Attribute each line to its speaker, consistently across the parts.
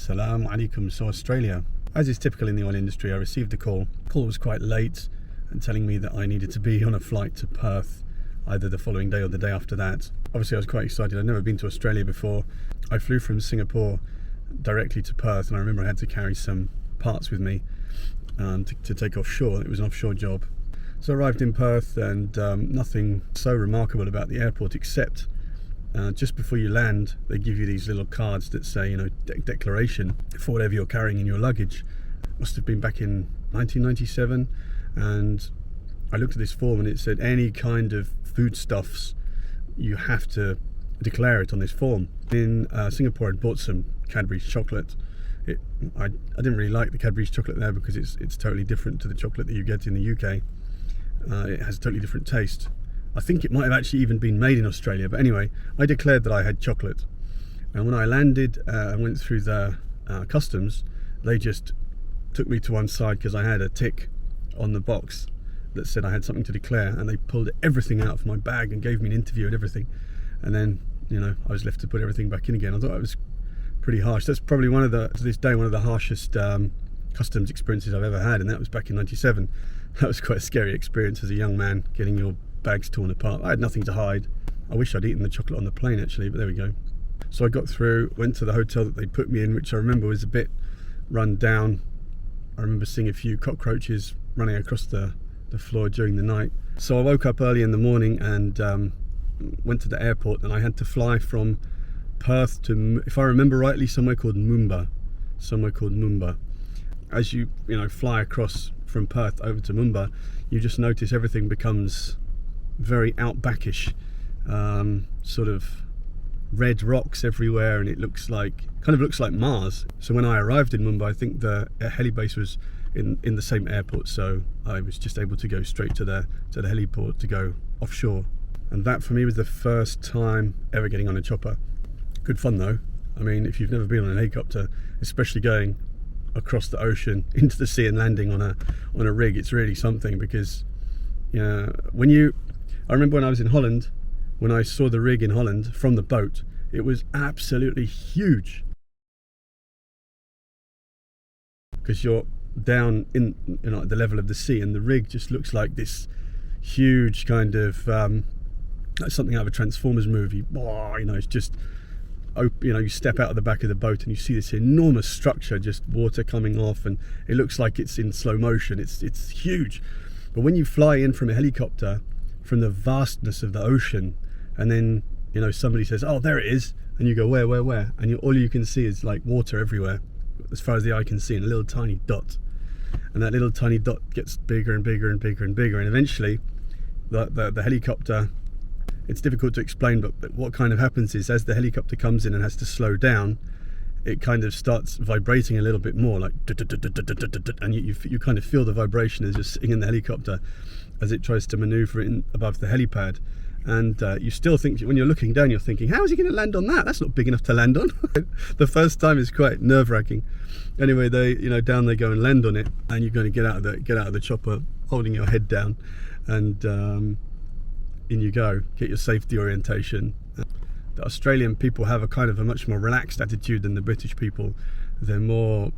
Speaker 1: Assalamu alaikum. So Australia, as is typical in the oil industry, I received a call. The call was quite late and telling me that I needed to be on a flight to Perth either the following day or the day after that. Obviously I was quite excited. I'd never been to Australia before. I flew from Singapore directly to Perth, and I remember I had to carry some parts with me to take offshore. It was an offshore job. So I arrived in Perth, and nothing so remarkable about the airport except just before you land they give you these little cards that say, you know, declaration for whatever you're carrying in your luggage. Must have been back in 1997, and I looked at this form and it said any kind of foodstuffs, you have to declare it on this form. In Singapore I'd bought some Cadbury's chocolate. I didn't really like the Cadbury's chocolate there because it's totally different to the chocolate that you get in the UK. It has a totally different taste. I think it might have actually even been made in Australia, but anyway, I declared that I had chocolate, and when I landed and went through the customs, they just took me to one side because I had a tick on the box that said I had something to declare, and they pulled everything out of my bag and gave me an interview and everything, and then, you know, I was left to put everything back in again. I thought it was pretty harsh. That's probably to this day, one of the harshest customs experiences I've ever had, and that was back in '97. That was quite a scary experience as a young man, getting your bags torn apart. I had nothing to hide. I wish I'd eaten the chocolate on the plane actually, but there we go. So I got through, went to the hotel that they put me in, which I remember was a bit run down. I remember seeing a few cockroaches running across the floor during the night. So I woke up early in the morning and went to the airport, and I had to fly from Perth to, if I remember rightly, somewhere called Mumbai. As you fly across from Perth over to Mumbai, you just notice everything becomes very outbackish, sort of red rocks everywhere, and it kind of looks like Mars. So when I arrived in Mumbai, I think the helibase was in the same airport, so I was just able to go straight to the heliport to go offshore. And that for me was the first time ever getting on a chopper. Good fun though. I mean, if you've never been on a helicopter, especially going across the ocean into the sea and landing on a rig, it's really something, because I remember when I was in Holland, when I saw the rig in Holland from the boat, it was absolutely huge, because you're down in at the level of the sea, and the rig just looks like this huge kind of like something out of a Transformers movie. It's just, you step out of the back of the boat and you see this enormous structure, just water coming off, and it looks like it's in slow motion. It's huge. But when you fly in from a helicopter from the vastness of the ocean, and then somebody says, "Oh, there it is," and you go, where, and all you can see is like water everywhere as far as the eye can see, and a little tiny dot, and that little tiny dot gets bigger and bigger and bigger and bigger, and eventually the helicopter, it's difficult to explain, but what kind of happens is, as the helicopter comes in and has to slow down, it kind of starts vibrating a little bit more, like, and you kind of feel the vibration as you're sitting in the helicopter as it tries to maneuver in above the helipad. And you still think, when you're looking down, you're thinking, how is he going to land on that? That's not big enough to land on. The first time is quite nerve-wracking. Anyway, down they go and land on it, and you're going to get out of the chopper holding your head down, and in you go, get your safety orientation. The Australian people have a much more relaxed attitude than the British people. They're more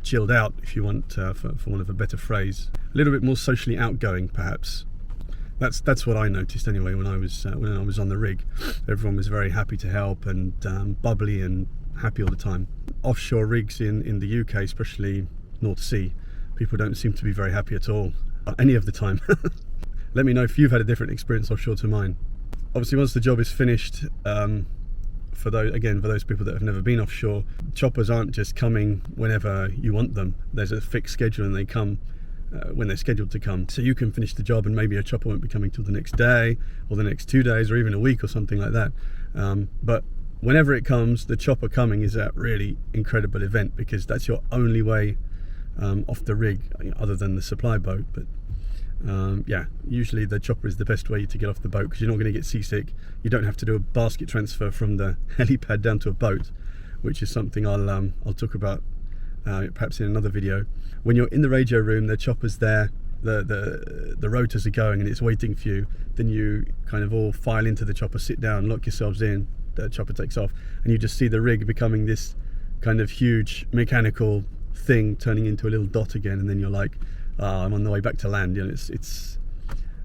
Speaker 1: chilled out, if you want, for want of a better phrase. A little bit more socially outgoing, perhaps. That's what I noticed anyway when I was on the rig. Everyone was very happy to help, and bubbly and happy all the time. Offshore rigs in the UK, especially North Sea, people don't seem to be very happy at all, any of the time. Let me know if you've had a different experience offshore to mine. Obviously, once the job is finished, for those people that have never been offshore, choppers aren't just coming whenever you want them. There's a fixed schedule, and they come when they're scheduled to come. So you can finish the job, and maybe a chopper won't be coming till the next day, or the next 2 days, or even a week, or something like that. But whenever it comes, the chopper coming is a really incredible event, because that's your only way off the rig, other than the supply boat. But usually the chopper is the best way to get off the boat, because you're not going to get seasick. You don't have to do a basket transfer from the helipad down to a boat, which is something I'll talk about perhaps in another video. When you're in the radio room, the chopper's there, the rotors are going, and it's waiting for you. Then you kind of all file into the chopper, sit down, lock yourselves in, the chopper takes off, and you just see the rig becoming this kind of huge mechanical thing turning into a little dot again, and then you're like, I'm on the way back to land. You know, it's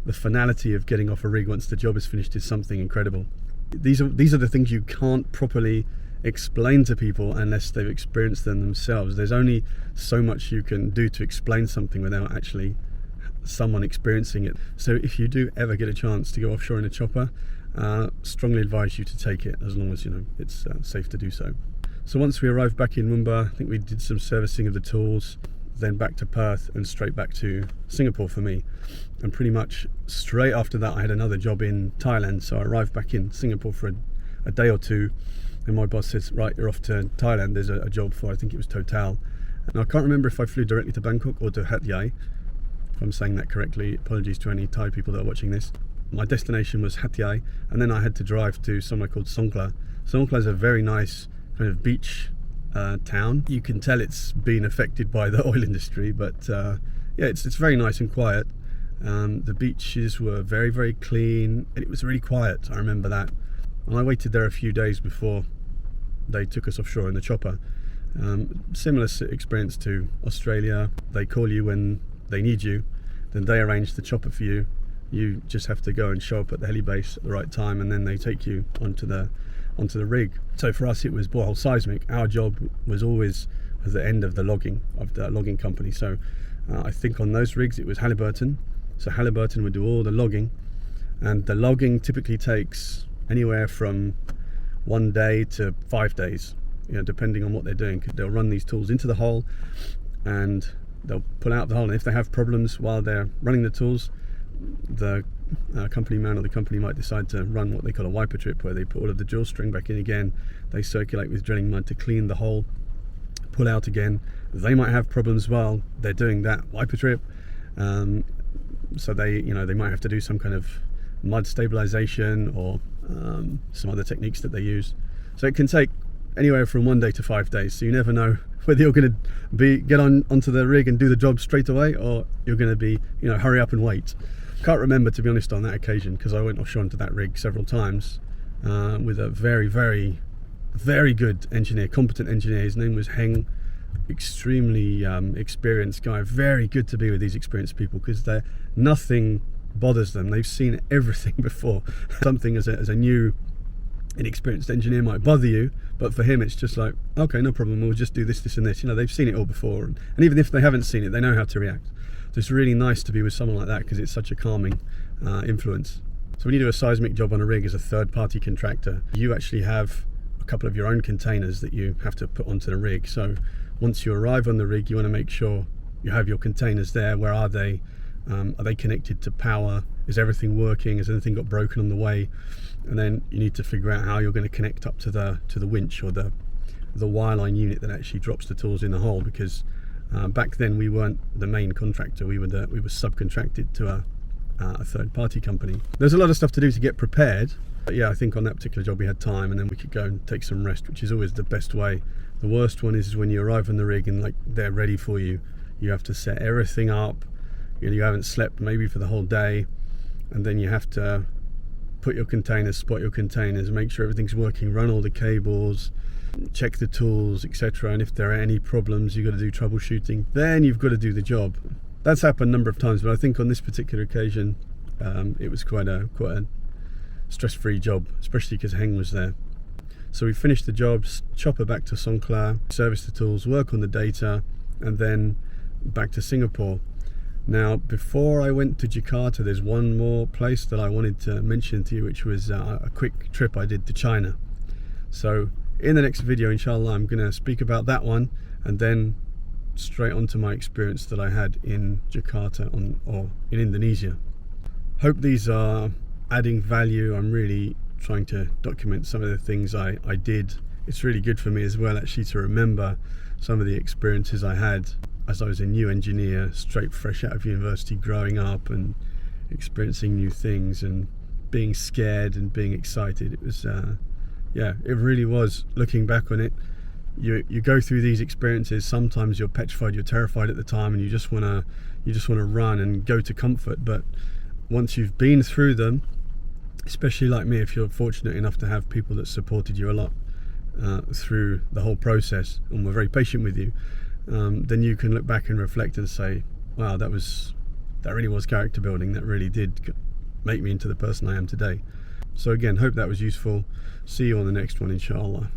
Speaker 1: the finality of getting off a rig once the job is finished is something incredible. These are the things you can't properly explain to people unless they've experienced them themselves. There's only so much you can do to explain something without actually someone experiencing it. So if you do ever get a chance to go offshore in a chopper, strongly advise you to take it, as long as you know it's safe to do so. So once we arrived back in Mumbai, I think we did some servicing of the tools, then back to Perth and straight back to Singapore for me. And pretty much straight after that I had another job in Thailand, so I arrived back in Singapore for a day or two, and my boss says, right, you're off to Thailand, there's a job for, I think it was Total. And I can't remember if I flew directly to Bangkok or to Hat Yai. If I'm saying that correctly, apologies to any Thai people that are watching this. My destination was Hat Yai, and then I had to drive to somewhere called Songkhla. Songkhla is a very nice kind of beach town. You can tell it's been affected by the oil industry, but yeah, it's very nice and quiet. The beaches were very, very clean, and it was really quiet, I remember that. And I waited there a few days before they took us offshore in the chopper. Similar experience to Australia. They call you when they need you, then they arrange the chopper for you. You just have to go and show up at the heli base at the right time, and then they take you onto the rig. So for us it was borehole seismic. Our job was always at the end of the logging of the logging company. So I think on those rigs it was Halliburton. So Halliburton would do all the logging, and the logging typically takes anywhere from 1 day to 5 days, you know, depending on what they're doing. They'll run these tools into the hole and they'll pull out the hole, and if they have problems while they're running the tools, the company man or the company might decide to run what they call a wiper trip, where they put all of the drill string back in again, they circulate with drilling mud to clean the hole, pull out again. They might have problems while they're doing that wiper trip, so they might have to do some kind of mud stabilization or some other techniques that they use. So it can take anywhere from 1 day to 5 days, so you never know whether you're going to get onto the rig and do the job straight away, or you're going to be, hurry up and wait. Can't remember, to be honest, on that occasion, because I went offshore into that rig several times with a very, very, very good engineer, competent engineer. His name was Heng. Extremely experienced guy. Very good to be with these experienced people, because nothing bothers them. They've seen everything before. Something as a new, inexperienced engineer might bother you, but for him it's just like, okay, no problem, we'll just do this, this and this. They've seen it all before, and even if they haven't seen it, they know how to react. So it's really nice to be with someone like that, because it's such a calming influence. So when you do a seismic job on a rig as a third-party contractor, you actually have a couple of your own containers that you have to put onto the rig. So once you arrive on the rig, you want to make sure you have your containers there. Where are they? Are they connected to power? Is everything working? Has anything got broken on the way? And then you need to figure out how you're going to connect up to the winch or the wireline unit that actually drops the tools in the hole, because back then we weren't the main contractor. We were subcontracted to a third-party company. There's a lot of stuff to do to get prepared. But yeah, I think on that particular job we had time, and then we could go and take some rest, which is always the best way. The worst one is when you arrive on the rig and like they're ready for you. You have to set everything up. You haven't slept maybe for the whole day, and then you have to put your containers, spot your containers, make sure everything's working, run all the cables, check the tools, etc. And if there are any problems, you've got to do troubleshooting. Then you've got to do the job. That's happened a number of times, but I think on this particular occasion, it was quite a stress-free job, especially because Heng was there. So we finished the jobs, chopper back to Songkhla, service the tools, work on the data, and then back to Singapore. Now, before I went to Jakarta, there's one more place that I wanted to mention to you, which was a quick trip I did to China. So in the next video, inshallah, I'm going to speak about that one, and then straight on to my experience that I had in Jakarta or in Indonesia. Hope these are adding value. I'm really trying to document some of the things I did. It's really good for me as well, actually, to remember some of the experiences I had as I was a new engineer, straight fresh out of university, growing up and experiencing new things and being scared and being excited. It was yeah, it really was. Looking back on it, you go through these experiences, sometimes you're petrified, you're terrified at the time, and you just want to run and go to comfort. But once you've been through them, especially like me, if you're fortunate enough to have people that supported you a lot, through the whole process, and were very patient with you, then you can look back and reflect and say, wow, that really was character building. That really did make me into the person I am today. So again, hope that was useful. See you on the next one, inshallah.